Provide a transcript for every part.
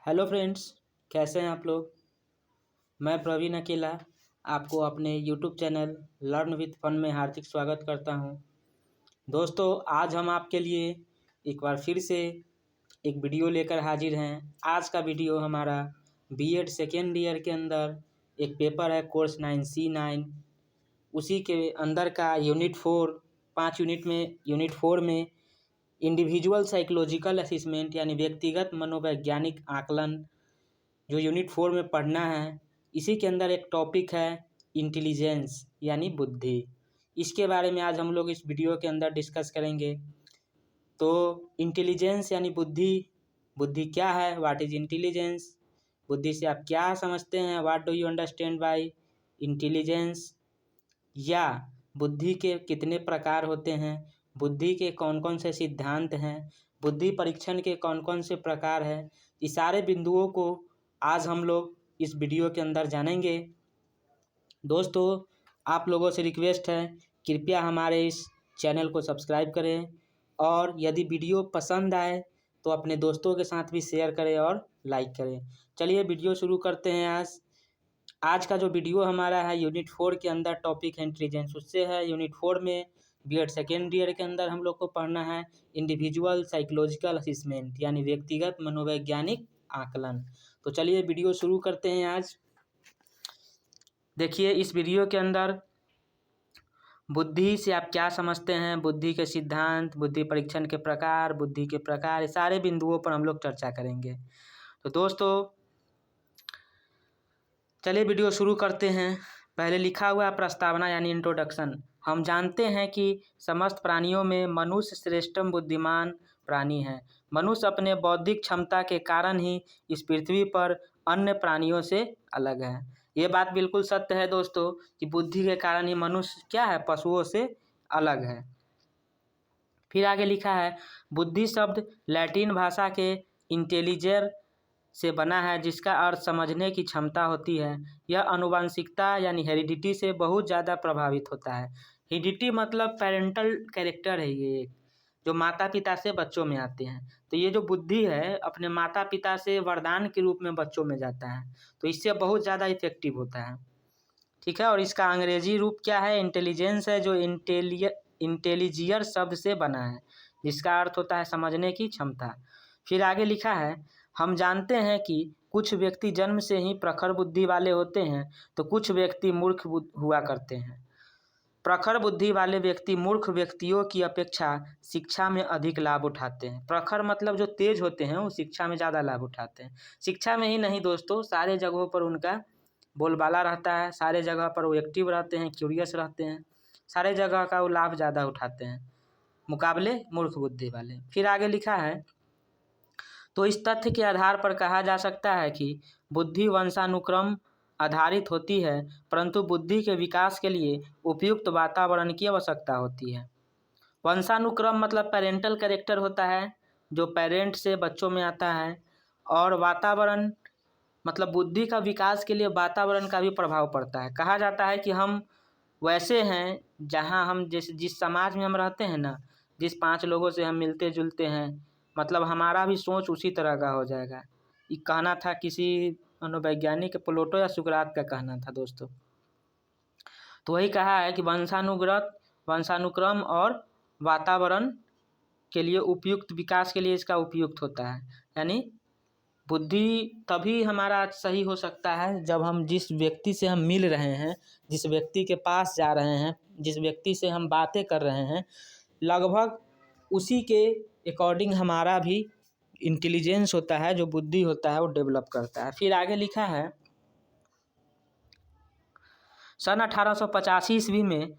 Hello friends, कैसे हैं आप लोग। मैं प्रवीण अकेला आपको अपने YouTube channel learn with fun में हार्दिक स्वागत करता हूं। दोस्तों, आज हम आपके लिए एक बार फिर से एक वीडियो लेकर हाजिर हैं। आज का वीडियो हमारा बीएड सेकेंड ईयर के अंदर एक पेपर है कोर्स 9C9, उसी के अंदर का यूनिट 4 5 यूनिट 4 में इंडिविजुअल साइकोलॉजिकल असेसमेंट यानी व्यक्तिगत मनोवैज्ञानिक आकलन जो यूनिट 4 में पढ़ना है। इसी के अंदर एक टॉपिक है इंटेलिजेंस यानी बुद्धि। इसके बारे में आज हम लोग इस वीडियो के अंदर डिस्कस करेंगे। तो इंटेलिजेंस यानी बुद्धि, बुद्धि क्या है, व्हाट इज इंटेलिजेंस, बुद्धि से आप क्या समझते हैं, what do you understand by intelligence, या बुद्धि के कितने प्रकार होते हैं, बुद्धि के कौन कौन से सिद्धांत हैं, बुद्धि परीक्षण के कौन कौन से प्रकार हैं। इस सारे बिंदुओं को आज हम लोग इस वीडियो के अंदर जानेंगे। दोस्तों, आप लोगों से रिक्वेस्ट है, कृपया हमारे इस चैनल को सब्सक्राइब करें और यदि वीडियो पसंद आए तो अपने दोस्तों के साथ भी शेयर करें और लाइक करें। चलिए वीडियो शुरू करते हैं। आज का जो वीडियो हमारा है यूनिट 4 के अंदर टॉपिक है इंटेलिजेंस। उससे है यूनिट 4 में बीएड सेकेंड ईयर के अंदर हम लोग को पढ़ना है इंडिविजुअल साइकोलॉजिकल असेसमेंट यानी व्यक्तिगत मनोवैज्ञानिक आकलन। तो चलिए वीडियो शुरू करते हैं। आज देखिए, इस वीडियो के अंदर बुद्धि से आप क्या समझते हैं, बुद्धि के सिद्धांत, बुद्धि परीक्षण के प्रकार, बुद्धि के प्रकार, सारे बिंदुओं पर हम लोग चर्चा करेंगे। तो दोस्तों चलिए वीडियो शुरू करते हैं। पहले लिखा हुआ है प्रस्तावना यानी इंट्रोडक्शन। हम जानते हैं कि समस्त प्राणियों में मनुष्य श्रेष्ठतम बुद्धिमान प्राणी है। मनुष्य अपने बौद्धिक क्षमता के कारण ही इस पृथ्वी पर अन्य प्राणियों से अलग है। ये बात बिल्कुल सत्य है दोस्तों कि बुद्धि के कारण ही मनुष्य क्या है, पशुओं से अलग है। फिर आगे लिखा है बुद्धि शब्द लैटिन भाषा के इंटेलिजर से बना है जिसका अर्थ समझने की क्षमता होती है। यह आनुवंशिकता यानी हेरिडिटी से बहुत ज़्यादा प्रभावित होता है। हेरिडिटी मतलब पेरेंटल कैरेक्टर है, ये जो माता पिता से बच्चों में आते हैं। तो ये जो बुद्धि है अपने माता पिता से वरदान के रूप में बच्चों में जाता है, तो इससे बहुत ज़्यादा इफेक्टिव होता है। ठीक है, और इसका अंग्रेजी रूप क्या है, इंटेलिजेंस है, जो इंटेलिजियर शब्द से बना है जिसका अर्थ होता है समझने की क्षमता। फिर आगे लिखा है हम जानते हैं कि कुछ व्यक्ति जन्म से ही प्रखर बुद्धि वाले होते हैं तो कुछ व्यक्ति मूर्ख हुआ करते हैं। प्रखर बुद्धि वाले व्यक्ति मूर्ख व्यक्तियों की अपेक्षा शिक्षा में अधिक लाभ उठाते हैं। प्रखर मतलब जो तेज होते हैं वो शिक्षा में ज़्यादा लाभ उठाते हैं। शिक्षा में ही नहीं दोस्तों, सारे जगहों पर उनका बोलबाला रहता है, सारे जगह पर वो एक्टिव रहते हैं, क्यूरियस रहते हैं, सारे जगह का वो लाभ ज़्यादा उठाते हैं मुकाबले मूर्ख बुद्धि वाले। फिर आगे लिखा है तो इस तथ्य के आधार पर कहा जा सकता है कि बुद्धि वंशानुक्रम आधारित होती है, परंतु बुद्धि के विकास के लिए उपयुक्त वातावरण की आवश्यकता होती है। वंशानुक्रम मतलब पेरेंटल कैरेक्टर होता है जो पेरेंट से बच्चों में आता है, और वातावरण मतलब बुद्धि का विकास के लिए वातावरण का भी प्रभाव पड़ता है। कहा जाता है कि हम वैसे हैं जहाँ हम जिस समाज में हम रहते हैं ना, जिस 5 लोगों से हम मिलते जुलते हैं, मतलब हमारा भी सोच उसी तरह का हो जाएगा। ये कहना था किसी मनोवैज्ञानिक प्लेटो या सुकरात का कहना था दोस्तों। तो वही कहा है कि वंशानुक्रम और वातावरण के लिए उपयुक्त विकास के लिए इसका उपयुक्त होता है। यानी बुद्धि तभी हमारा सही हो सकता है जब हम जिस व्यक्ति से हम मिल रहे हैं, जिस व्यक्ति के पास जा रहे हैं, जिस व्यक्ति से हम बातें कर रहे हैं, लगभग उसी के अकॉर्डिंग हमारा भी इंटेलिजेंस होता है, जो बुद्धि होता है वो डेवलप करता है। फिर आगे लिखा है सन 1885 ईस्वी में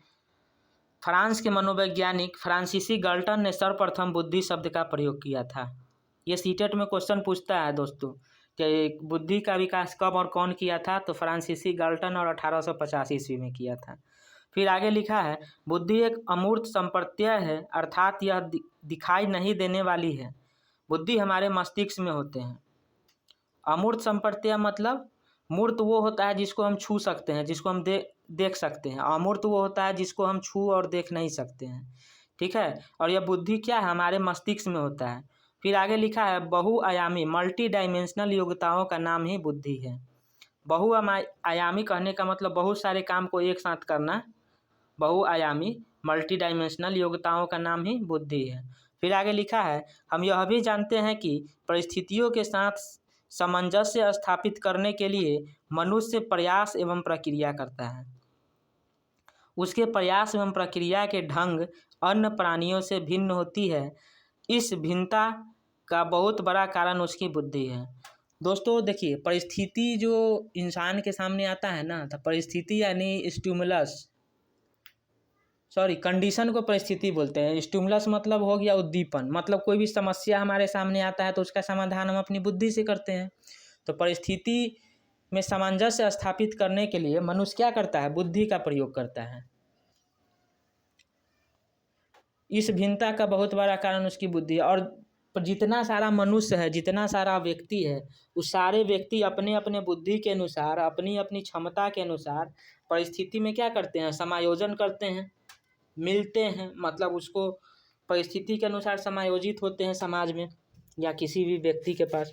फ्रांस के मनोवैज्ञानिक फ्रांसीसी गल्टन ने सर्वप्रथम बुद्धि शब्द का प्रयोग किया था। ये सीटेट में क्वेश्चन पूछता है दोस्तों कि बुद्धि का विकास कब और कौन किया था, तो फ्रांसीसी गल्टन और 1885 ईस्वी में किया था। फिर आगे लिखा है बुद्धि एक अमूर्त संप्रत्यय है, अर्थात यह दिखाई नहीं देने वाली है। बुद्धि हमारे मस्तिष्क में होते हैं। अमूर्त संप्रत्यय मतलब मूर्त वो होता है जिसको हम छू सकते हैं, जिसको हम देख सकते हैं। अमूर्त वो होता है जिसको हम छू और देख नहीं सकते हैं। ठीक है, और यह बुद्धि क्या है, हमारे मस्तिष्क में होता है। फिर आगे लिखा है बहुआयामी मल्टी डायमेंशनल योग्यताओं का नाम ही बुद्धि है। बहुआयामी कहने का मतलब बहुत सारे काम को एक साथ करना। बहुआयामी मल्टी डायमेंशनल योग्यताओं का नाम ही बुद्धि है। फिर आगे लिखा है हम यह भी जानते हैं कि परिस्थितियों के साथ सामंजस्य स्थापित करने के लिए मनुष्य प्रयास एवं प्रक्रिया करता है। उसके प्रयास एवं प्रक्रिया के ढंग अन्य प्राणियों से भिन्न होती है। इस भिन्नता का बहुत बड़ा कारण उसकी बुद्धि है। दोस्तों देखिए, परिस्थिति जो इंसान के सामने आता है ना, तो परिस्थिति यानी स्टिमुलस, सॉरी कंडीशन को परिस्थिति बोलते हैं। स्टिमुलस मतलब हो गया उद्दीपन, मतलब कोई भी समस्या हमारे सामने आता है तो उसका समाधान हम अपनी बुद्धि से करते हैं। तो परिस्थिति में सामंजस्य स्थापित करने के लिए मनुष्य क्या करता है? बुद्धि का प्रयोग करता है। इस भिन्नता का बहुत बड़ा कारण उसकी बुद्धि है। और जितना सारा मनुष्य है, जितना सारा व्यक्ति है, उस सारे व्यक्ति अपने अपने बुद्धि के अनुसार, अपनी अपनी क्षमता के अनुसार परिस्थिति में क्या करते हैं? समायोजन करते हैं, मिलते हैं, मतलब उसको परिस्थिति के अनुसार समायोजित होते हैं समाज में या किसी भी व्यक्ति के पास।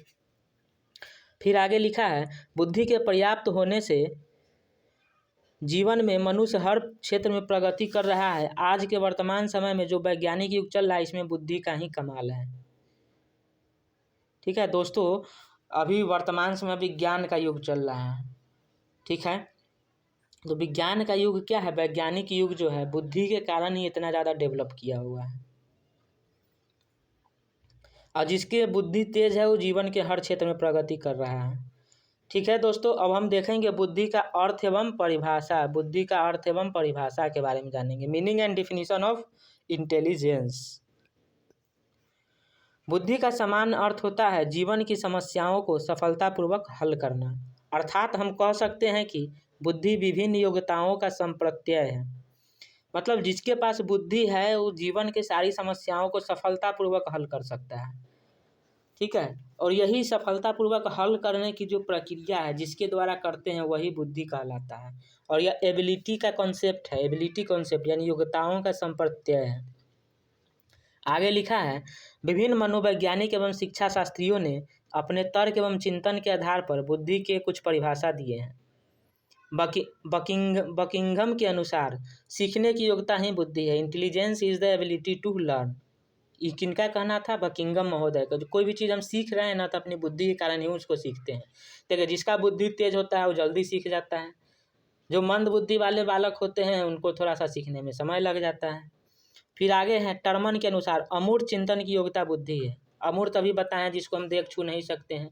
फिर आगे लिखा है बुद्धि के पर्याप्त होने से जीवन में मनुष्य हर क्षेत्र में प्रगति कर रहा है। आज के वर्तमान समय में जो वैज्ञानिक युग चल रहा है, इसमें बुद्धि का ही कमाल है। ठीक है दोस्तों, अभी वर्तमान समय विज्ञान का युग चल रहा है। ठीक है, तो विज्ञान का युग क्या है? वैज्ञानिक युग जो है, बुद्धि के कारण ही इतना ज़्यादा डेवलप किया हुआ है। और जिसके बुद्धि तेज है वो जीवन के हर क्षेत्र में प्रगति कर रहा है। ठीक है दोस्तों, अब हम देखेंगे बुद्धि का अर्थ एवं परिभाषा। बुद्धि का अर्थ एवं परिभाषा के बारे में जानेंगे। Meaning and definition of intelligence. बुद्धि का सामान्य अर्थ होता है जीवन की समस्याओं को सफलतापूर्वक हल करना। अर्थात हम कह सकते हैं कि बुद्धि विभिन्न योग्यताओं का संप्रत्यय है। मतलब जिसके पास बुद्धि है वो जीवन के सारी समस्याओं को सफलतापूर्वक हल कर सकता है। ठीक है, और यही सफलतापूर्वक हल करने की जो प्रक्रिया है, जिसके द्वारा करते हैं, वही बुद्धि कहलाता है। और यह एबिलिटी का कॉन्सेप्ट है। एबिलिटी कॉन्सेप्ट यानी योग्यताओं का संप्रत्यय है। आगे लिखा है विभिन्न मनोवैज्ञानिक एवं शिक्षा शास्त्रियों ने अपने तर्क एवं चिंतन के आधार पर बुद्धि के कुछ परिभाषा दिए हैं। बकिंघम के अनुसार सीखने की योग्यता ही बुद्धि है। Intelligence is the ability to learn. ये किनका कहना था? बकिंघम महोदय का। कोई भी चीज़ हम सीख रहे हैं ना, तो अपनी बुद्धि के कारण ही उसको सीखते हैं। देखिए, जिसका बुद्धि तेज होता है वो जल्दी सीख जाता है। जो मंद बुद्धि वाले बालक होते हैं उनको थोड़ा सा सीखने में समय लग जाता है। फिर आगे है टर्मन के अनुसार अमूर्त चिंतन की योग्यता बुद्धि है। अमूर्त अभी बताएं, जिसको हम देख छू नहीं सकते हैं,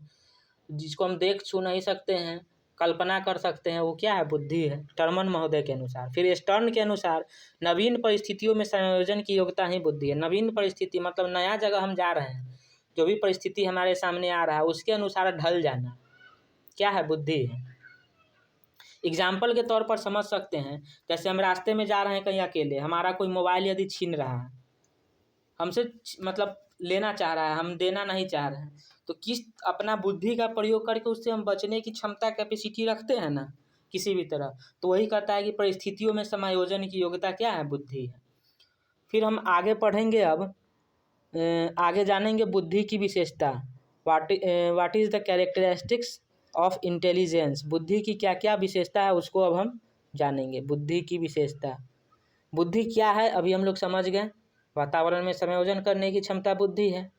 जिसको हम देख छू नहीं सकते हैं, कल्पना कर सकते हैं, वो क्या है? बुद्धि है, टर्मन महोदय के अनुसार। फिर स्टर्न के अनुसार नवीन परिस्थितियों में संयोजन की योग्यता ही बुद्धि है। नवीन परिस्थिति मतलब नया जगह हम जा रहे हैं, जो भी परिस्थिति हमारे सामने आ रहा है उसके अनुसार ढल जाना, क्या है? बुद्धि है। एग्जाम्पल के तौर पर समझ सकते हैं, जैसे हम रास्ते में जा रहे हैं कहीं अकेले, हमारा कोई मोबाइल यदि छीन रहा है, हमसे मतलब लेना चाह रहा है, हम देना नहीं चाह रहे हैं, तो किस अपना बुद्धि का प्रयोग करके उससे हम बचने की क्षमता कैपेसिटी रखते हैं ना किसी भी तरह, तो वही कहता है कि परिस्थितियों में समायोजन की योग्यता क्या है? बुद्धि है। फिर हम आगे पढ़ेंगे, अब आगे जानेंगे बुद्धि की विशेषता। What is the characteristics of intelligence. बुद्धि की क्या क्या विशेषता है उसको अब हम जानेंगे। बुद्धि की विशेषता, बुद्धि क्या है अभी हम लोग समझ गए। वातावरण में समायोजन करने की क्षमता बुद्धि है।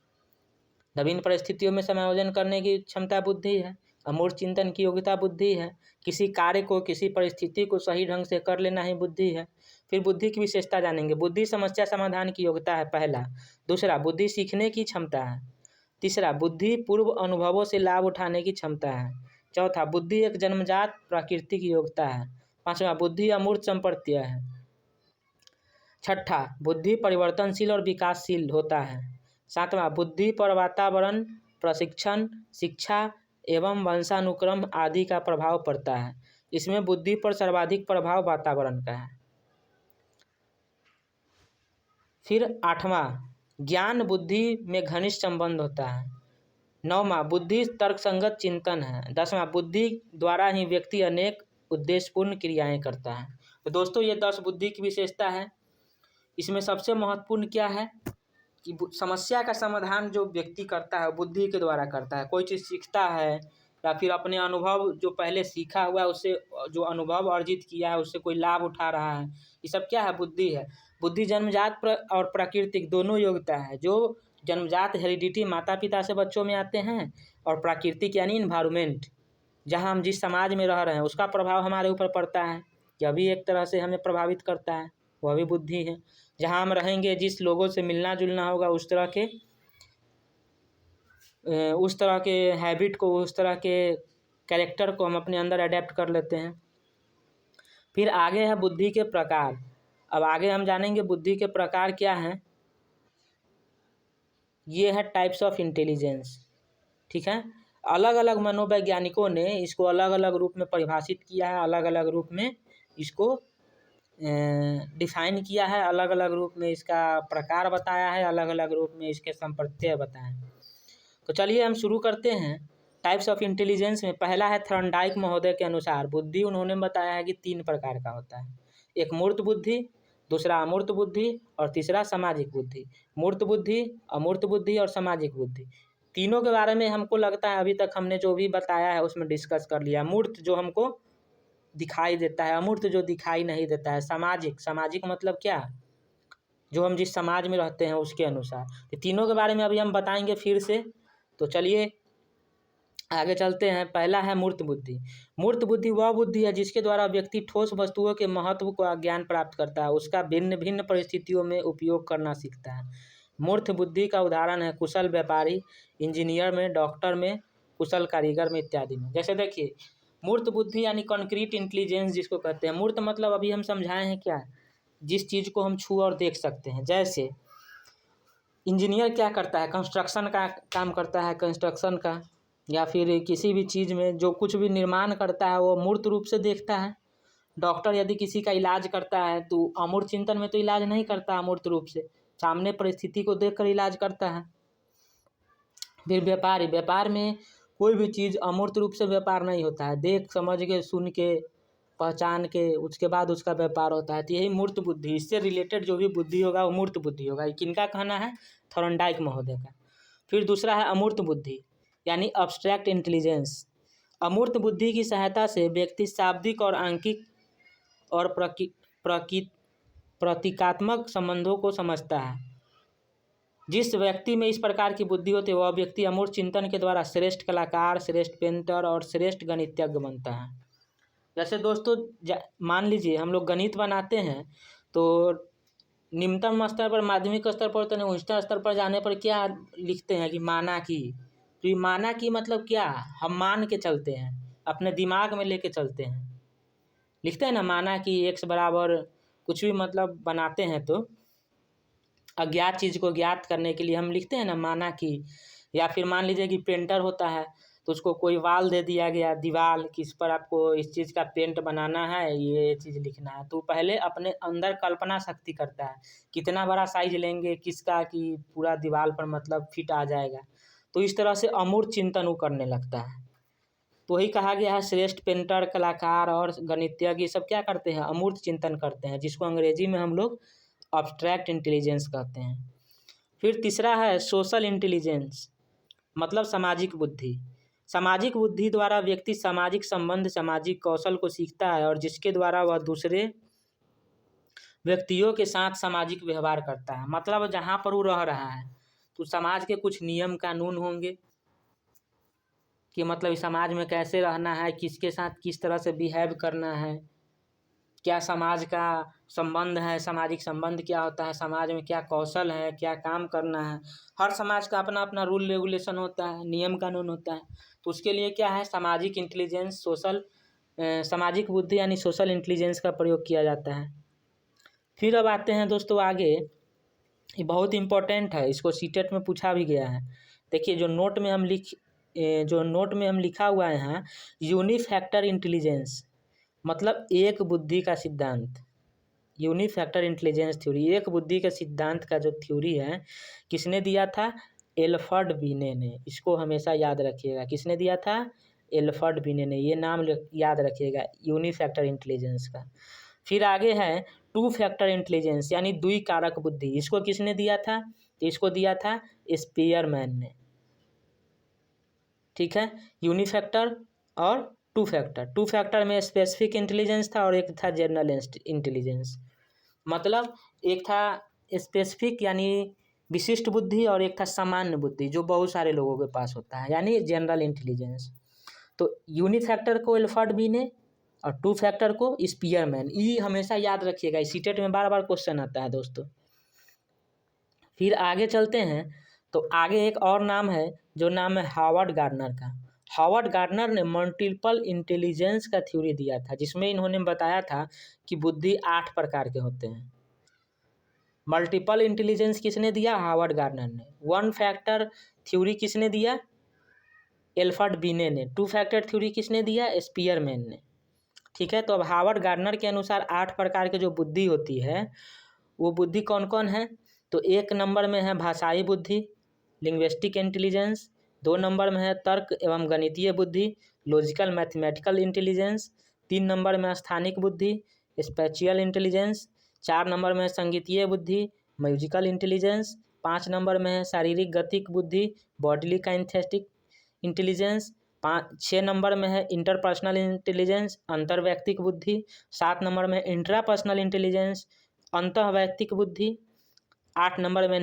नवीन परिस्थितियों में समायोजन करने की क्षमता बुद्धि है। अमूर्त चिंतन की योग्यता बुद्धि है। किसी कार्य को, किसी परिस्थिति को सही ढंग से कर लेना ही बुद्धि है। फिर बुद्धि की विशेषता जानेंगे। बुद्धि समस्या समाधान की योग्यता है, पहला। दूसरा, बुद्धि सीखने की क्षमता है। तीसरा, बुद्धि पूर्व अनुभवों से लाभ उठाने की क्षमता है। चौथा, बुद्धि एक जन्मजात प्राकृतिक योग्यता है। पांचवा, बुद्धि अमूर्त संप्रत्यय है। छठा, बुद्धि परिवर्तनशील और विकासशील होता है। सातवां, बुद्धि पर वातावरण, प्रशिक्षण, शिक्षा एवं वंशानुक्रम आदि का प्रभाव पड़ता है। इसमें बुद्धि पर सर्वाधिक प्रभाव वातावरण का है। फिर आठवां, ज्ञान बुद्धि में घनिष्ठ संबंध होता है। नौवां, बुद्धि तर्कसंगत चिंतन है। 10वां, बुद्धि द्वारा ही व्यक्ति अनेक उद्देश्यपूर्ण क्रियाएं करता है। तो दोस्तों, ये 10 बुद्धि की विशेषता है। इसमें सबसे महत्वपूर्ण क्या है? कि समस्या का समाधान जो व्यक्ति करता है बुद्धि के द्वारा करता है। कोई चीज़ सीखता है या फिर अपने अनुभव जो पहले सीखा हुआ है उससे जो अनुभव अर्जित किया है उससे कोई लाभ उठा रहा है, ये सब क्या है? बुद्धि है। बुद्धि जन्मजात और प्राकृतिक दोनों योग्यता है। जो जन्मजात हेरिडिटी माता पिता से बच्चों में आते हैं और प्राकृतिक यानी इन्वायरमेंट जहाँ हम जिस समाज में रह रहे हैं उसका प्रभाव हमारे ऊपर पड़ता है, यह भी एक तरह से हमें प्रभावित करता है, वह भी बुद्धि है। जहाँ हम रहेंगे जिस लोगों से मिलना जुलना होगा उस तरह के हैबिट को, उस तरह के कैरेक्टर को हम अपने अंदर अडेप्ट कर लेते हैं। फिर आगे है बुद्धि के प्रकार। अब आगे हम जानेंगे बुद्धि के प्रकार क्या हैं। ये है टाइप्स ऑफ इंटेलिजेंस, ठीक है। अलग अलग मनोवैज्ञानिकों ने इसको अलग अलग रूप में परिभाषित किया है, अलग अलग रूप में इसको डिफाइन किया है, अलग अलग रूप में इसका प्रकार बताया है, अलग अलग रूप में इसके संप्रत्यय बताए हैं। तो चलिए हम शुरू करते हैं। टाइप्स ऑफ इंटेलिजेंस में पहला है थॉर्नडाइक महोदय के अनुसार बुद्धि उन्होंने बताया है कि 3 प्रकार का होता है। एक मूर्त बुद्धि, दूसरा अमूर्त बुद्धि और तीसरा सामाजिक बुद्धि। मूर्त बुद्धि, अमूर्त बुद्धि और सामाजिक बुद्धि, तीनों के बारे में हमको लगता है अभी तक हमने जो भी बताया है उसमें डिस्कस कर लिया। मूर्त जो हमको दिखाई देता है, अमूर्त जो दिखाई नहीं देता है, सामाजिक, सामाजिक मतलब क्या? जो हम जिस समाज में रहते हैं उसके अनुसार। तो तीनों के बारे में अभी हम बताएंगे फिर से। तो चलिए आगे चलते हैं। पहला है मूर्त बुद्धि। मूर्त बुद्धि वह बुद्धि है जिसके द्वारा व्यक्ति ठोस वस्तुओं के महत्व का ज्ञान प्राप्त करता है, उसका भिन्न भिन्न परिस्थितियों में उपयोग करना सीखता है। मूर्त बुद्धि का उदाहरण है कुशल व्यापारी, इंजीनियर में, डॉक्टर में, कुशल कारीगर में इत्यादि में। जैसे देखिए मूर्त बुद्धि यानी कॉन्क्रीट इंटेलिजेंस जिसको कहते हैं। मूर्त मतलब अभी हम समझाए हैं क्या, जिस चीज़ को हम छू और देख सकते हैं। जैसे इंजीनियर क्या करता है, कंस्ट्रक्शन का काम करता है, कंस्ट्रक्शन का, या फिर किसी भी चीज़ में जो कुछ भी निर्माण करता है वो मूर्त रूप से देखता है। डॉक्टर यदि किसी का इलाज करता है तो अमूर्त चिंतन में तो इलाज नहीं करता, अमूर्त रूप से सामने परिस्थिति को देखकर इलाज करता है। फिर व्यापारी, व्यापार में कोई भी चीज़ अमूर्त रूप से व्यापार नहीं होता है, देख समझ के, सुन के, पहचान के उसके बाद उसका व्यापार होता है। तो यही मूर्त बुद्धि, इससे रिलेटेड जो भी बुद्धि होगा वो मूर्त बुद्धि होगा। ये किनका कहना है? थॉर्नडाइक महोदय का। फिर दूसरा है अमूर्त बुद्धि यानी अब्स्ट्रैक्ट इंटेलिजेंस। अमूर्त बुद्धि की सहायता से व्यक्ति शाब्दिक और आंकिक और प्रतीकात्मक संबंधों को समझता है। जिस व्यक्ति में इस प्रकार की बुद्धि होती है वह व्यक्ति अमूर्त चिंतन के द्वारा श्रेष्ठ कलाकार, श्रेष्ठ पेंटर और श्रेष्ठ गणितज्ञ बनता है। जैसे दोस्तों मान लीजिए हम लोग गणित बनाते हैं तो निम्नतम स्तर पर, माध्यमिक स्तर पर, तो नहीं, उच्चतम स्तर पर जाने पर क्या लिखते हैं कि माना कि। तो ये माना कि मतलब क्या? हम मान के चलते हैं, अपने दिमाग में लेके चलते हैं। लिखते हैं ना माना कि x बराबर कुछ भी, मतलब बनाते हैं तो अज्ञात चीज़ को ज्ञात करने के लिए हम लिखते हैं ना माना कि। या फिर मान लीजिए कि पेंटर होता है तो उसको कोई वाल दे दिया गया, दीवार, कि इस पर आपको इस चीज़ का पेंट बनाना है, ये चीज़ लिखना है। तो पहले अपने अंदर कल्पना शक्ति करता है, कितना बड़ा साइज लेंगे किसका कि पूरा दीवार पर मतलब फिट आ जाएगा। तो इस तरह से अमूर्त चिंतन वो करने लगता है। तो वही कहा गया है श्रेष्ठ पेंटर, कलाकार और गणितज्ञ ये सब क्या करते हैं? अमूर्त चिंतन करते हैं, जिसको अंग्रेजी में हम लोग अब्स्ट्रैक्ट इंटेलिजेंस कहते हैं। फिर तीसरा है सोशल इंटेलिजेंस, मतलब सामाजिक बुद्धि। सामाजिक बुद्धि द्वारा व्यक्ति सामाजिक संबंध, सामाजिक कौशल को सीखता है और जिसके द्वारा वह दूसरे व्यक्तियों के साथ सामाजिक व्यवहार करता है। मतलब जहाँ पर वो रह रहा है तो समाज के कुछ नियम कानून होंगे कि मतलब इस समाज में कैसे रहना है, किसके साथ किस तरह से बिहेव करना है, क्या समाज का संबंध है, सामाजिक संबंध क्या होता है, समाज में क्या कौशल है, क्या काम करना है। हर समाज का अपना अपना रूल रेगुलेशन होता है, नियम कानून होता है। तो उसके लिए क्या है? सामाजिक इंटेलिजेंस, सामाजिक बुद्धि यानी सोशल इंटेलिजेंस का प्रयोग किया जाता है। फिर अब आते हैं दोस्तों आगे, ये बहुत इम्पोर्टेंट है, इसको सीटेट में पूछा भी गया है। देखिए जो नोट में हम लिखा हुआ है यहाँ, यूनिफैक्टर इंटेलिजेंस, मतलब एक बुद्धि का सिद्धांत। यूनिफैक्टर इंटेलिजेंस थ्योरी, एक बुद्धि के सिद्धांत का जो थ्योरी है, किसने दिया था? एल्फ्रेड बिने ने। इसको हमेशा याद रखिएगा, किसने दिया था? एल्फ्रेड बिने ने। ये नाम याद रखिएगा यूनिफैक्टर इंटेलिजेंस का। फिर आगे है टू फैक्टर इंटेलिजेंस यानी द्विकारक बुद्धि। इसको किसने दिया था? तो इसको दिया था स्पीयरमैन ने, ठीक है। यूनिफैक्टर और टू फैक्टर, टू फैक्टर में स्पेसिफिक इंटेलिजेंस था और एक था जनरल इंटेलिजेंस। मतलब एक था स्पेसिफिक यानी विशिष्ट बुद्धि और एक था सामान्य बुद्धि जो बहुत सारे लोगों के पास होता है, यानी जनरल इंटेलिजेंस। तो यूनिफैक्टर को एल्फर्ड बी ने और टू फैक्टर को स्पीयरमैन। ये हमेशा याद रखिएगा, इसी टेट में बार बार क्वेश्चन आता है दोस्तों। फिर आगे चलते हैं तो आगे एक और नाम है जो नाम है हार्वर्ड गार्डनर का। हार्वर्ड गार्डनर ने मल्टीपल इंटेलिजेंस का थ्योरी दिया था, जिसमें इन्होंने बताया था कि बुद्धि 8 प्रकार के होते हैं। मल्टीपल इंटेलिजेंस किसने दिया? हार्वर्ड गार्डनर ने। वन फैक्टर थ्योरी किसने दिया? एल्फर्ड बीने ने। टू फैक्टर थ्योरी किसने दिया? स्पीयरमैन ने, ठीक है। तो अब हार्वर्ड गार्डनर के अनुसार 8 प्रकार के जो बुद्धि होती है वो बुद्धि कौन कौन है? तो 1 नंबर में है भाषाई बुद्धि, लिंग्विस्टिक इंटेलिजेंस। 2 नंबर में है तर्क एवं गणितीय बुद्धि, लॉजिकल मैथमेटिकल इंटेलिजेंस। 3 नंबर में स्थानिक बुद्धि, स्पेशियल इंटेलिजेंस। 4 नंबर में है संगीतीय बुद्धि, म्यूजिकल इंटेलिजेंस। 5 नंबर में है शारीरिक गतिक बुद्धि, बॉडीली काइनेस्थेटिक इंटेलिजेंस। 6 नंबर में है इंटरपर्सनल इंटेलिजेंस, अंतर्वैयक्तिक बुद्धि। 7 नंबर में इंट्रापर्सनल इंटेलिजेंस, अंतःवैयक्तिक बुद्धि। 8 नंबर में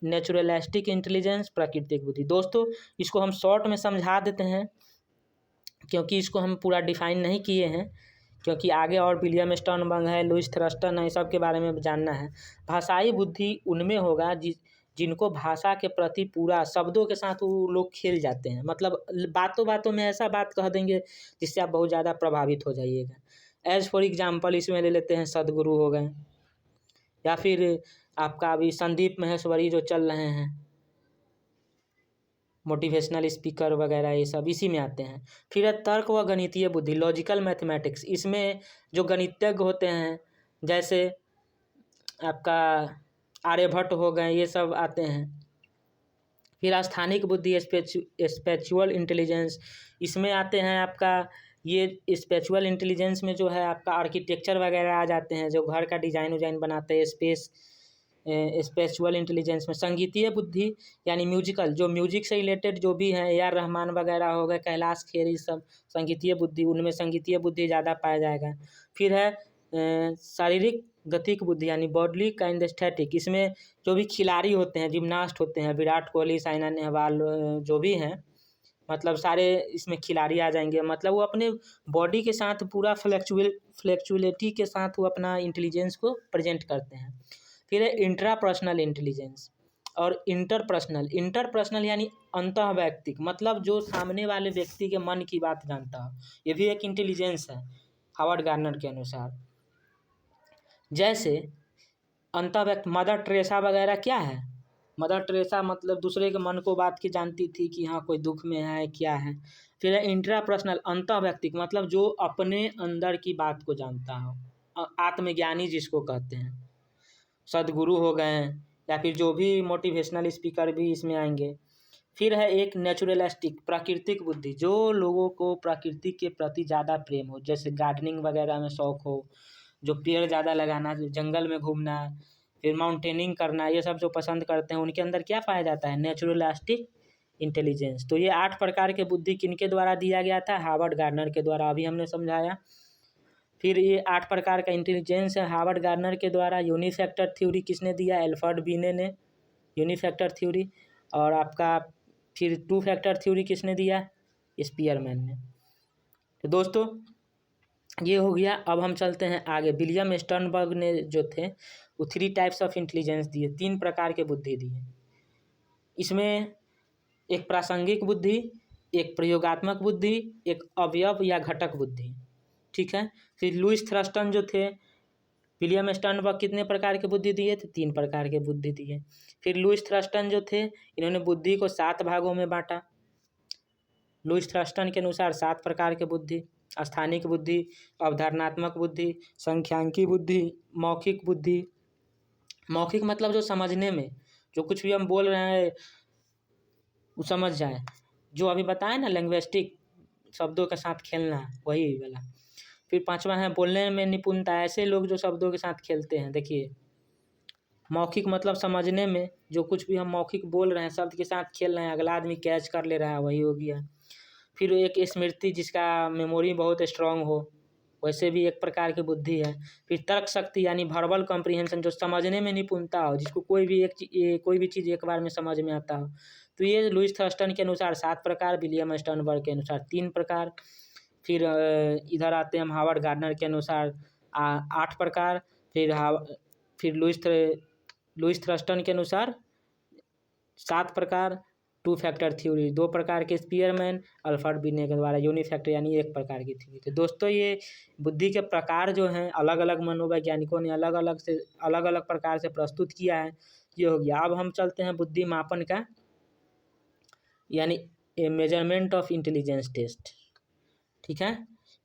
नेचुरलिस्टिक इंटेलिजेंस, प्राकृतिक बुद्धि। दोस्तों इसको हम शॉर्ट में समझा देते हैं क्योंकि इसको हम पूरा डिफाइन नहीं किए हैं, क्योंकि आगे और विलियम स्टर्नबर्ग है, लुईस थ्रस्टन है, सब के बारे में जानना है। भाषाई बुद्धि उनमें होगा जिनको भाषा के प्रति पूरा शब्दों के साथ वो लोग खेल जाते हैं, मतलब बातों बातों में ऐसा बात कह देंगे जिससे आप बहुत ज़्यादा प्रभावित हो जाइएगा। एज फॉर एग्जाम्पल इसमें ले लेते हैं सदगुरु हो गए, या फिर आपका अभी संदीप महेश्वरी जो चल रहे हैं मोटिवेशनल स्पीकर वगैरह, ये सब इसी में आते हैं। फिर है तर्क व गणितीय बुद्धि, लॉजिकल मैथमेटिक्स। इसमें जो गणितज्ञ होते हैं जैसे आपका आर्यभट्ट हो गए, ये सब आते हैं। फिर स्थानिक बुद्धि, स्पेचुअल इंटेलिजेंस, इसमें आते हैं आपका ये स्पेचुअल इंटेलिजेंस में जो है आपका आर्किटेक्चर वगैरह आ जाते हैं, जो घर का डिजाइन उजाइन बनाते हैं। स्पेचुअल इंटेलिजेंस में संगीतीय बुद्धि यानी म्यूजिकल, जो म्यूजिक से रिलेटेड जो भी हैं, AR रहमान वगैरह हो गए, कैलाश खेर, ये सब संगीतीय बुद्धि, उनमें संगीतीय बुद्धि ज़्यादा पाया जाएगा। फिर है शारीरिक गतिक बुद्धि यानी बॉडली काइनेस्थेटिक, इसमें जो भी खिलाड़ी होते हैं, जिम्नास्ट होते हैं, विराट कोहली, साइना नेहवाल जो भी हैं, मतलब सारे इसमें खिलाड़ी आ जाएंगे। मतलब वो अपने बॉडी के साथ पूरा फ्लेक्चुअलिटी के साथ वो अपना इंटेलिजेंस को प्रेजेंट करते हैं। फिर है इंट्रापर्सनल इंटेलिजेंस और इंटरपर्सनल यानी अंतःवैयक्तिक, मतलब जो सामने वाले व्यक्ति के मन की बात जानता हो, ये भी एक इंटेलिजेंस है हार्वर्ड गार्डनर के अनुसार। जैसे अंतःव्यक्त मदर टेरेसा वगैरह क्या है? मदर टेरेसा मतलब दूसरे के मन को बात की जानती थी कि हाँ कोई दुख में है, क्या है। फिर है इंट्रापर्सनल, अंतःव्यक्तिक, मतलब जो अपने अंदर की बात को जानता हो, आत्मज्ञानी जिसको कहते हैं। सदगुरु हो गए हैं, या फिर जो भी मोटिवेशनल स्पीकर भी इसमें आएंगे। फिर है एक नेचुरलिस्टिक, प्राकृतिक बुद्धि, जो लोगों को प्रकृति के प्रति ज़्यादा प्रेम हो, जैसे गार्डनिंग वगैरह में शौक हो, जो पेड़ ज़्यादा लगाना, जंगल में घूमना, फिर माउंटेनिंग करना, ये सब जो पसंद करते हैं उनके अंदर क्या पाया जाता है? Naturalistic intelligence. तो ये 8 प्रकार के बुद्धि किनके द्वारा दिया गया था? हार्वर्ड गार्डनर के द्वारा, अभी हमने समझाया। फिर ये 8 प्रकार का इंटेलिजेंस है हार्वर्ड गार्डनर के द्वारा। यूनिफैक्टर थ्योरी किसने दिया? एल्फर्ड बीने ने, यूनिफैक्टर थ्योरी। और आपका फिर टू फैक्टर थ्योरी किसने दिया? स्पीयरमैन ने। तो दोस्तों ये हो गया। अब हम चलते हैं आगे। विलियम स्टर्नबर्ग ने जो थे वो 3 टाइप्स ऑफ इंटेलिजेंस दिए, 3 प्रकार के बुद्धि दिए। इसमें एक प्रासंगिक बुद्धि, एक प्रयोगात्मक बुद्धि, एक अवयव या घटक बुद्धि, ठीक है। फिर लुईस थ्रस्टन जो थे, विलियम स्टर्नबर्ग कितने प्रकार के बुद्धि दिए थे? 3 प्रकार के बुद्धि दिए। फिर लुईस थ्रस्टन जो थे इन्होंने बुद्धि को 7 भागों में बांटा। लुईस थ्रस्टन के अनुसार 7 प्रकार के बुद्धि: स्थानिक बुद्धि, अवधारणात्मक बुद्धि, सांख्यिकी बुद्धि, मौखिक बुद्धि। मौखिक मतलब जो समझने में, जो कुछ भी हम बोल रहे हैं वो समझ जाए, जो अभी बताए ना लिंग्विस्टिक, शब्दों के साथ खेलना, वही वाला। फिर 5वां है बोलने में निपुणता, ऐसे लोग जो शब्दों के साथ खेलते हैं। देखिए मौखिक मतलब समझने में, जो कुछ भी हम मौखिक बोल रहे हैं शब्द के साथ खेल रहे हैं, अगला आदमी कैच कर ले रहा है, वही हो गया। फिर एक स्मृति, जिसका मेमोरी बहुत स्ट्रांग हो, वैसे भी एक प्रकार की बुद्धि है। फिर तर्क शक्ति यानी वर्बल कॉम्प्रिहेंशन, जो समझने में निपुणता हो, जिसको कोई भी चीज़ एक बार में समझ में आता हो। तो ये लुईस थर्स्टन के अनुसार 7 प्रकार, विलियम स्टर्नबर्ग के अनुसार 3 प्रकार। फिर इधर आते हैं हम हावर्ड गार्डनर के अनुसार 8 प्रकार। फिर लुईस थर्स्टन के अनुसार 7 प्रकार। 2 फैक्टर थ्योरी, 2 प्रकार के स्पीयरमैन, अल्फ्रेड बिने के द्वारा यूनिफैक्टर यानी 1 प्रकार की थ्योरी। तो दोस्तों ये बुद्धि के प्रकार जो हैं अलग अलग मनोवैज्ञानिकों ने अलग अलग प्रकार से प्रस्तुत किया है। ये हो गया। अब हम चलते हैं बुद्धि मापन का, यानी मेजरमेंट ऑफ इंटेलिजेंस टेस्ट। ठीक है,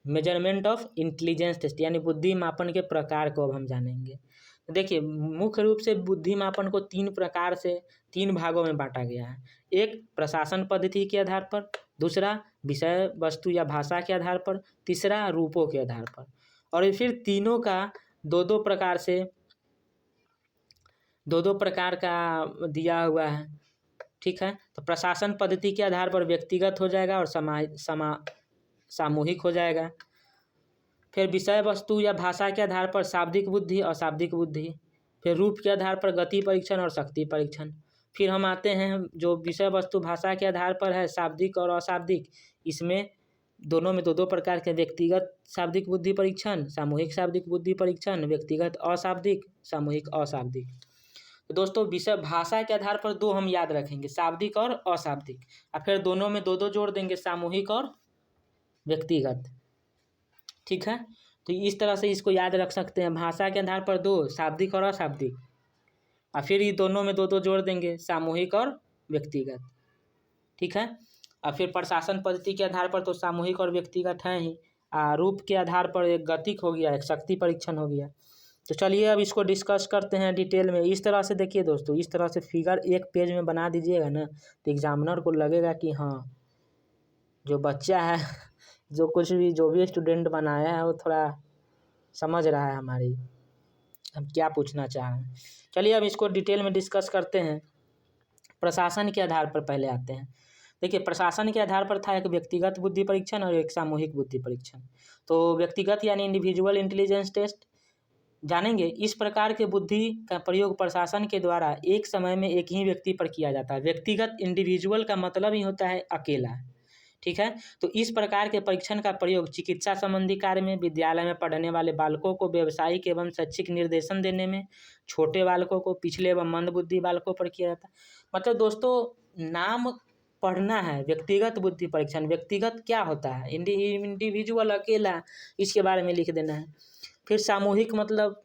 मेजरमेंट ऑफ इंटेलिजेंस टेस्ट यानी बुद्धि मापन के प्रकार को अब हम जानेंगे। देखिए, मुख्य रूप से बुद्धि मापन को 3 प्रकार से 3 भागों में बांटा गया है। एक प्रशासन पद्धति के आधार पर, दूसरा विषय वस्तु या भाषा के आधार पर, तीसरा रूपों के आधार पर। और फिर तीनों का दो दो प्रकार का दिया हुआ है। ठीक है, तो प्रशासन पद्धति के आधार पर व्यक्तिगत हो जाएगा और सामूहिक हो जाएगा। फिर विषय वस्तु या भाषा के आधार पर शाब्दिक बुद्धि, अशाब्दिक बुद्धि। फिर रूप के आधार पर गति परीक्षण और शक्ति परीक्षण। फिर हम आते हैं जो विषय वस्तु भाषा के आधार पर है, शाब्दिक और अशाब्दिक। इसमें दोनों में 2 प्रकार के, व्यक्तिगत शाब्दिक बुद्धि परीक्षण, सामूहिक शाब्दिक बुद्धि परीक्षण, व्यक्तिगत अशाब्दिक, सामूहिक अशाब्दिक। तो दोस्तों विषय भाषा के आधार पर 2 हम याद रखेंगे, शाब्दिक और अशाब्दिक, और फिर दोनों में 2 जोड़ देंगे, सामूहिक और व्यक्तिगत। ठीक है, तो इस तरह से इसको याद रख सकते हैं। भाषा के आधार पर 2, शाब्दिक और अशाब्दिक, और फिर ये दोनों में 2 जोड़ देंगे, सामूहिक और व्यक्तिगत। ठीक है, और फिर प्रशासन पद्धति के आधार पर तो सामूहिक और व्यक्तिगत हैं ही, रूप के आधार पर एक गतिक हो गया, एक शक्ति परीक्षण हो गया। तो चलिए अब इसको डिस्कस करते हैं डिटेल में। इस तरह से देखिए दोस्तों, इस तरह से फिगर एक पेज में बना दीजिएगा ना, तो एग्जामिनर को लगेगा कि हाँ जो बच्चा है जो भी स्टूडेंट बनाया है वो थोड़ा समझ रहा है हमारी हम क्या पूछना चाह रहे हैं। चलिए अब इसको डिटेल में डिस्कस करते हैं। प्रशासन के आधार पर पहले आते हैं। देखिए, प्रशासन के आधार पर था एक व्यक्तिगत बुद्धि परीक्षण और एक सामूहिक बुद्धि परीक्षण। तो व्यक्तिगत यानी इंडिविजुअल इंटेलिजेंस टेस्ट जानेंगे। इस प्रकार के बुद्धि का प्रयोग प्रशासन के द्वारा एक समय में एक ही व्यक्ति पर किया जाता है। व्यक्तिगत इंडिविजुअल का मतलब ही होता है अकेला। ठीक है, तो इस प्रकार के परीक्षण का प्रयोग चिकित्सा संबंधी कार्य में, विद्यालय में पढ़ने वाले बालकों को व्यावसायिक एवं शैक्षिक निर्देशन देने में, छोटे बालकों को, पिछले एवं मंदबुद्धि बालकों पर किया जाता है। मतलब दोस्तों नाम पढ़ना है, व्यक्तिगत बुद्धि परीक्षण। व्यक्तिगत क्या होता है? इंडिविजुअल, अकेला, इसके बारे में लिख देना है। फिर सामूहिक मतलब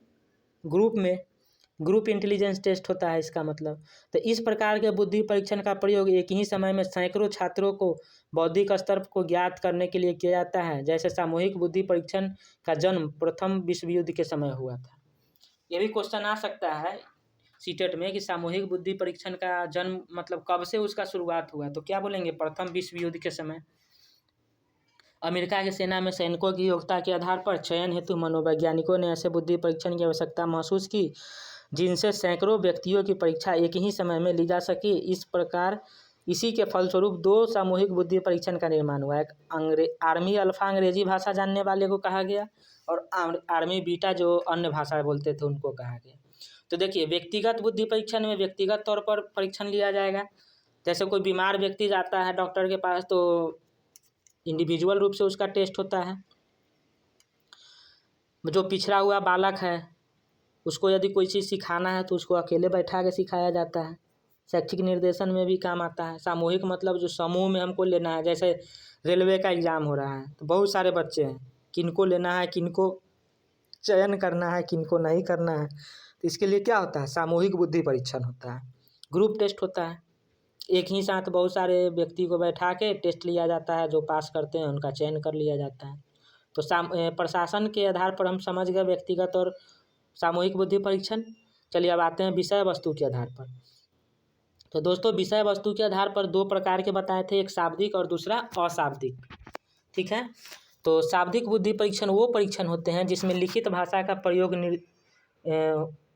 ग्रुप इंटेलिजेंस टेस्ट होता है इसका मतलब। तो इस प्रकार के बुद्धि परीक्षण का प्रयोग एक ही समय में सैकड़ों छात्रों को बौद्धिक स्तर को ज्ञात करने के लिए किया जाता है। जैसे सामूहिक बुद्धि परीक्षण का जन्म प्रथम विश्व युद्ध के समय हुआ था। ये भी क्वेश्चन आ सकता है सीटेट में कि सामूहिक बुद्धि परीक्षण का जन्म मतलब कब से उसका शुरुआत हुआ, तो क्या बोलेंगे? प्रथम विश्व युद्ध के समय। अमेरिका की सेना में सैनिकों की योग्यता के आधार पर चयन हेतु मनोवैज्ञानिकों ने ऐसे बुद्धि परीक्षण की आवश्यकता महसूस की जिनसे सैकड़ों व्यक्तियों की परीक्षा एक ही समय में ली जा सके। इस प्रकार इसी के फलस्वरूप 2 सामूहिक बुद्धि परीक्षण का निर्माण हुआ। एक आर्मी अल्फा अंग्रेजी भाषा जानने वाले को कहा गया और आर्मी बीटा जो अन्य भाषा बोलते थे उनको कहा गया। तो देखिए, व्यक्तिगत बुद्धि परीक्षण में व्यक्तिगत तौर पर परीक्षण लिया जाएगा। जैसे कोई बीमार व्यक्ति जाता है डॉक्टर के पास तो इंडिविजुअल रूप से उसका टेस्ट होता है। जो पिछड़ा हुआ बालक है उसको यदि कोई चीज़ सिखाना है तो उसको अकेले बैठा के सिखाया जाता है। शैक्षिक निर्देशन में भी काम आता है। सामूहिक मतलब जो समूह में हमको लेना है, जैसे रेलवे का एग्ज़ाम हो रहा है तो बहुत सारे बच्चे हैं, किनको लेना है, किनको चयन करना है, किनको नहीं करना है, तो इसके लिए क्या होता है? सामूहिक बुद्धि परीक्षण होता है, ग्रुप टेस्ट होता है। एक ही साथ बहुत सारे व्यक्ति को बैठा के टेस्ट लिया जाता है, जो पास करते हैं उनका चयन कर लिया जाता है। तो प्रशासन के आधार पर हम समझ गए व्यक्तिगत और सामूहिक बुद्धि परीक्षण। चलिए अब आते हैं विषय वस्तु के आधार पर। तो दोस्तों विषय वस्तु के आधार पर 2 प्रकार के बताए थे, एक शाब्दिक और दूसरा अशाब्दिक। ठीक है, तो शाब्दिक बुद्धि परीक्षण वो परीक्षण होते हैं जिसमें लिखित भाषा का प्रयोग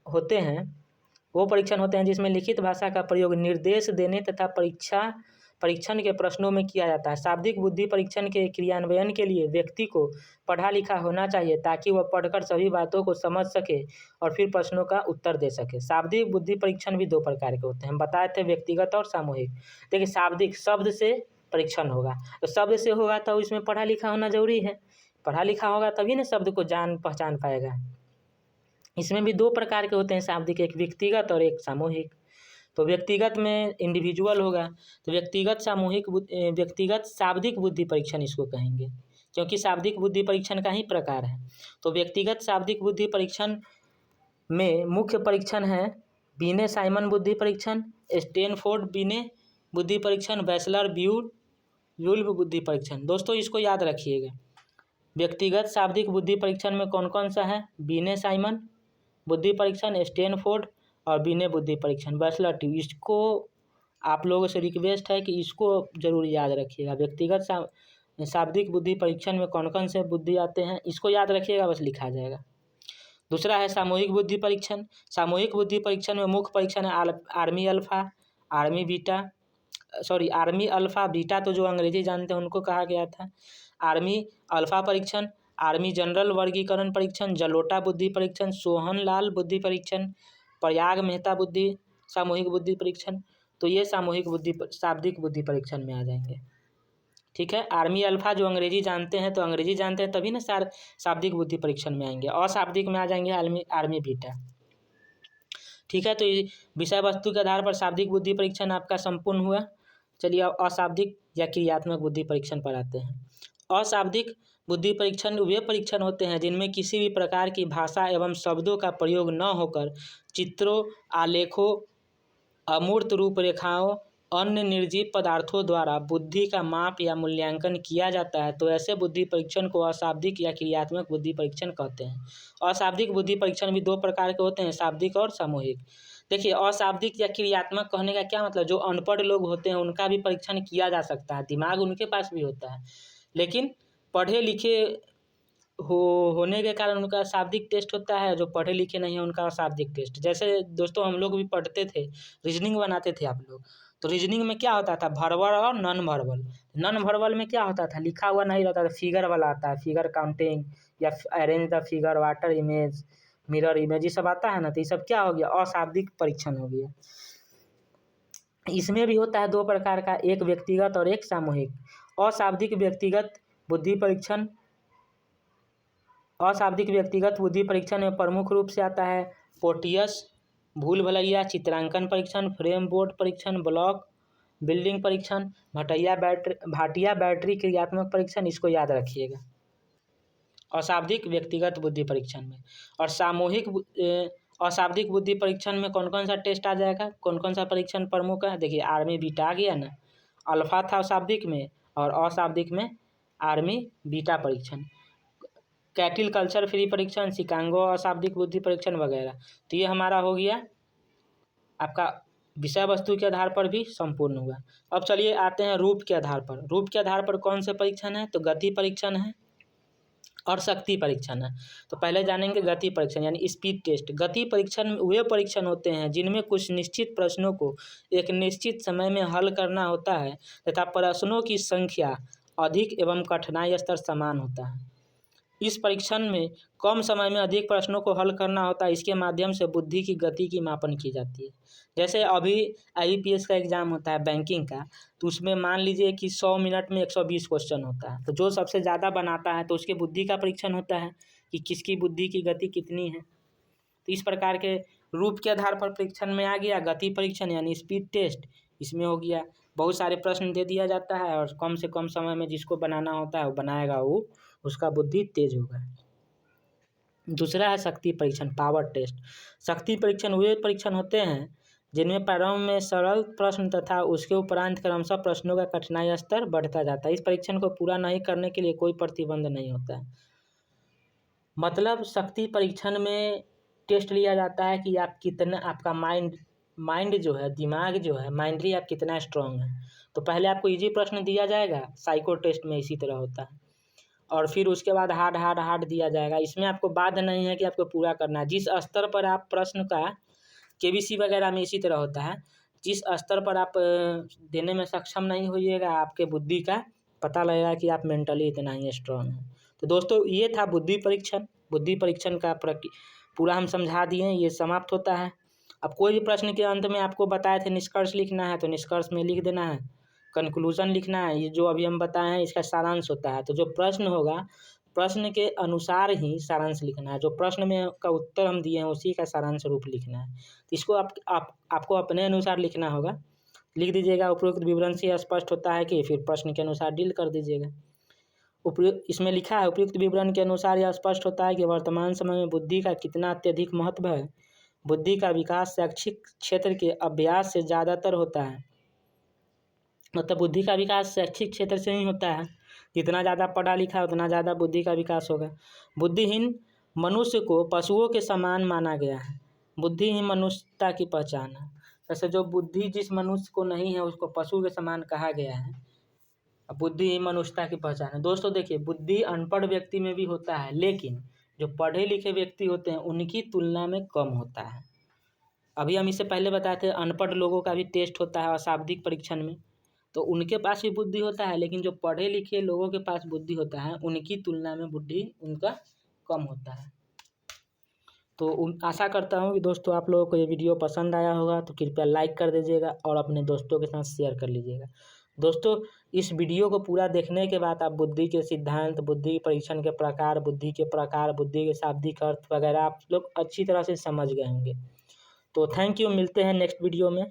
होते हैं वो परीक्षण होते हैं जिसमें लिखित भाषा का प्रयोग निर्देश देने तथा परीक्षण के प्रश्नों में किया जाता है। शाब्दिक बुद्धि परीक्षण के क्रियान्वयन के लिए व्यक्ति को पढ़ा लिखा होना चाहिए ताकि वह पढ़कर सभी बातों को समझ सके और फिर प्रश्नों का उत्तर दे सके। शाब्दिक बुद्धि परीक्षण भी दो प्रकार के होते हैं, हम बताए थे, व्यक्तिगत और सामूहिक। देखिए शाब्दिक शब्द से परीक्षण होगा, तो शब्द से होगा तो इसमें पढ़ा लिखा होना जरूरी है, पढ़ा लिखा होगा तभी ना शब्द को जान पहचान पाएगा। इसमें भी दो प्रकार के होते हैं शाब्दिक, एक व्यक्तिगत और एक सामूहिक। तो व्यक्तिगत में इंडिविजुअल होगा, तो व्यक्तिगत शाब्दिक बुद्धि परीक्षण इसको कहेंगे, क्योंकि शाब्दिक बुद्धि परीक्षण का ही प्रकार है। तो व्यक्तिगत शाब्दिक बुद्धि परीक्षण में मुख्य परीक्षण है बीने साइमन बुद्धि परीक्षण, स्टैनफोर्ड बीने बुद्धि परीक्षण, बैचलर वुल्फ बुद्धि परीक्षण। दोस्तों इसको याद रखिएगा, व्यक्तिगत शाब्दिक बुद्धि परीक्षण में कौन कौन सा है, बीने साइमन बुद्धि परीक्षण, स्टैनफोर्ड और बीने बुद्धि परीक्षण, बैचलर ट्यू। इसको आप लोगों से रिक्वेस्ट है कि इसको जरूर याद रखिएगा। व्यक्तिगत शाब्दिक बुद्धि परीक्षण में कौन कौन से बुद्धि आते हैं इसको याद रखिएगा, बस लिखा जाएगा। दूसरा है सामूहिक बुद्धि परीक्षण। सामूहिक बुद्धि परीक्षण में मुख्य परीक्षण है आर्मी अल्फा बीटा, तो जो अंग्रेजी जानते हैं उनको कहा गया था। आर्मी अल्फा परीक्षण, आर्मी जनरल वर्गीकरण परीक्षण, जलोटा बुद्धि परीक्षण, सोहनलाल बुद्धि परीक्षण, प्रयाग मेहता बुद्धि सामूहिक बुद्धि परीक्षण। तो ये सामूहिक बुद्धि शाब्दिक बुद्धि परीक्षण में आ जाएंगे, ठीक है। आर्मी अल्फा जो अंग्रेजी जानते हैं, तो अंग्रेजी जानते हैं तभी ना शाब्दिक बुद्धि परीक्षण में आएंगे, अशाब्दिक में आ जाएंगे आर्मी बीटा, ठीक है। तो ये विषय वस्तु के आधार पर शाब्दिक बुद्धि परीक्षण आपका संपूर्ण हुआ। चलिए अब अशाब्दिक या क्रियात्मक बुद्धि परीक्षण पर आते हैं। अशाब्दिक बुद्धि परीक्षण वे परीक्षण होते हैं जिनमें किसी भी प्रकार की भाषा एवं शब्दों का प्रयोग न होकर चित्रों, आलेखों, अमूर्त रूपरेखाओं, अन्य निर्जीव पदार्थों द्वारा बुद्धि का माप या मूल्यांकन किया जाता है। तो ऐसे बुद्धि परीक्षण को अशाब्दिक या क्रियात्मक बुद्धि परीक्षण कहते हैं। अशाब्दिक बुद्धि परीक्षण भी दो प्रकार के होते हैं, शाब्दिक और सामूहिक। देखिए अशाब्दिक या क्रियात्मक कहने का क्या मतलब, जो अनपढ़ लोग होते हैं उनका भी परीक्षण किया जा सकता है, दिमाग उनके पास भी होता है, लेकिन पढ़े लिखे होने के कारण उनका शाब्दिक टेस्ट होता है, जो पढ़े लिखे नहीं है उनका अशाब्दिक टेस्ट। जैसे दोस्तों हम लोग भी पढ़ते थे, रीजनिंग बनाते थे आप लोग, तो रीजनिंग में क्या होता था, वर्बल और नॉन वर्बल। नॉन वर्बल में क्या होता था, लिखा हुआ नहीं रहता था, फिगर वाला आता है, फिगर काउंटिंग या arrange the figure, water image, mirror image, ये सब आता है ना, तो ये सब क्या हो गया, अशाब्दिक परीक्षण हो गया। इसमें भी होता है दो प्रकार का, एक व्यक्तिगत और एक सामूहिक। अशाब्दिक व्यक्तिगत बुद्धि परीक्षण में प्रमुख रूप से आता है पोर्टियस, भूल भुलैया, चित्रांकन परीक्षण, फ्रेम बोर्ड परीक्षण, ब्लॉक बिल्डिंग परीक्षण, भाटिया बैटरी क्रियात्मक परीक्षण। इसको याद रखिएगा अशाब्दिक व्यक्तिगत बुद्धि परीक्षण में। और सामूहिक अशाब्दिक बुद्धि परीक्षण में कौन कौन सा टेस्ट आ जाएगा, कौन कौन सा परीक्षण प्रमुख है, देखिए आर्मी बीटा आ गया ना, अल्फा था शाब्दिक में, और अशाब्दिक में आर्मी बीटा परीक्षण, कैटिल कल्चर फ्री परीक्षण, शिकागो अशाब्दिक बुद्धि परीक्षण वगैरह। तो ये हमारा हो गया आपका विषय वस्तु के आधार पर भी संपूर्ण हुआ। अब चलिए आते हैं रूप के आधार पर। रूप के आधार पर कौन से परीक्षण है, तो गति परीक्षण है और शक्ति परीक्षण है। तो पहले जानेंगे गति परीक्षण यानी स्पीड टेस्ट। गति परीक्षण वे परीक्षण होते हैं जिनमें कुछ निश्चित प्रश्नों को एक निश्चित समय में हल करना होता है तथा प्रश्नों की संख्या अधिक एवं कठिनाई स्तर समान होता है। इस परीक्षण में कम समय में अधिक प्रश्नों को हल करना होता है, इसके माध्यम से बुद्धि की गति की मापन की जाती है। जैसे अभी IAPS का एग्जाम होता है बैंकिंग का, तो उसमें मान लीजिए कि 100 मिनट में 120 क्वेश्चन होता है, तो जो सबसे ज़्यादा बनाता है तो उसके बुद्धि का परीक्षण होता है कि किसकी बुद्धि की गति कितनी है। तो इस प्रकार के रूप के आधार पर परीक्षण में आ गया गति परीक्षण यानी स्पीड टेस्ट। इसमें हो गया बहुत सारे प्रश्न दे दिया जाता है और कम से कम समय में जिसको बनाना होता है वो बनाएगा, वो उसका बुद्धि तेज होगा। दूसरा है शक्ति परीक्षण, पावर टेस्ट। शक्ति परीक्षण वे परीक्षण होते हैं जिनमें प्रारंभ में सरल प्रश्न तथा उसके उपरांत क्रमशः प्रश्नों का कठिनाई स्तर बढ़ता जाता है। इस परीक्षण को पूरा नहीं करने के लिए कोई प्रतिबंध नहीं होता है। मतलब शक्ति परीक्षण में टेस्ट लिया जाता है कि आप कितना, आपका माइंड जो है, दिमाग जो है, माइंडली आप कितना स्ट्रांग है। तो पहले आपको इजी प्रश्न दिया जाएगा, साइको टेस्ट में इसी तरह होता है, और फिर उसके बाद हार्ड दिया जाएगा। इसमें आपको बाध्य नहीं है कि आपको पूरा करना है, जिस स्तर पर आप प्रश्न का केबीसी वगैरह में इसी तरह होता है। जिस स्तर पर आप देने में सक्षम नहीं होइएगा, आपके बुद्धि का पता लगेगा कि आप मेंटली इतना ही स्ट्रांग हैं। तो दोस्तों ये था बुद्धि परीक्षण। बुद्धि परीक्षण का पूरा हम समझा दिए, ये समाप्त होता है। अब कोई भी प्रश्न के अंत में आपको बताए थे निष्कर्ष लिखना है, तो निष्कर्ष में लिख देना है, कंक्लूजन लिखना है। ये जो अभी हम बताए हैं इसका सारांश होता है। तो जो प्रश्न होगा, प्रश्न के अनुसार ही सारांश लिखना है। जो प्रश्न में का उत्तर हम दिए हैं उसी का सारांश रूप लिखना है। तो इसको आपको अपने अनुसार लिखना होगा। लिख दीजिएगा। उपरोक्त विवरण से स्पष्ट होता है कि फिर प्रश्न के अनुसार डील कर दीजिएगा। इसमें लिखा है उपयुक्त विवरण के अनुसार यह स्पष्ट होता है कि वर्तमान समय में बुद्धि का कितना अत्यधिक महत्व है। बुद्धि का विकास शैक्षिक क्षेत्र के अभ्यास से ज़्यादातर होता है। मतलब बुद्धि का विकास शैक्षिक क्षेत्र से ही होता है। जितना ज़्यादा पढ़ा लिखा उतना ज़्यादा बुद्धि का विकास होगा। बुद्धिहीन मनुष्य को पशुओं के समान माना गया है। बुद्धि ही मनुष्यता की पहचान है। जैसे जो बुद्धि जिस मनुष्य को नहीं है उसको पशु के समान कहा गया है। बुद्धि ही मनुष्यता की पहचान है। दोस्तों देखिए, बुद्धि अनपढ़ व्यक्ति में भी होता है, लेकिन जो पढ़े लिखे व्यक्ति होते हैं उनकी तुलना में कम होता है। अभी हम इससे पहले बताए थे अनपढ़ लोगों का भी टेस्ट होता है अशाब्दिक परीक्षण में, तो उनके पास भी बुद्धि होता है, लेकिन जो पढ़े लिखे लोगों के पास बुद्धि होता है उनकी तुलना में बुद्धि उनका कम होता है। तो आशा करता हूँ कि दोस्तों आप लोगों को ये वीडियो पसंद आया होगा, तो कृपया लाइक कर दीजिएगा और अपने दोस्तों के साथ शेयर कर लीजिएगा। दोस्तों इस वीडियो को पूरा देखने के बाद आप बुद्धि के सिद्धांत, बुद्धि परीक्षण के प्रकार, बुद्धि के शाब्दिक अर्थ वगैरह आप लोग अच्छी तरह से समझ गए होंगे। तो थैंक यू, मिलते हैं नेक्स्ट वीडियो में।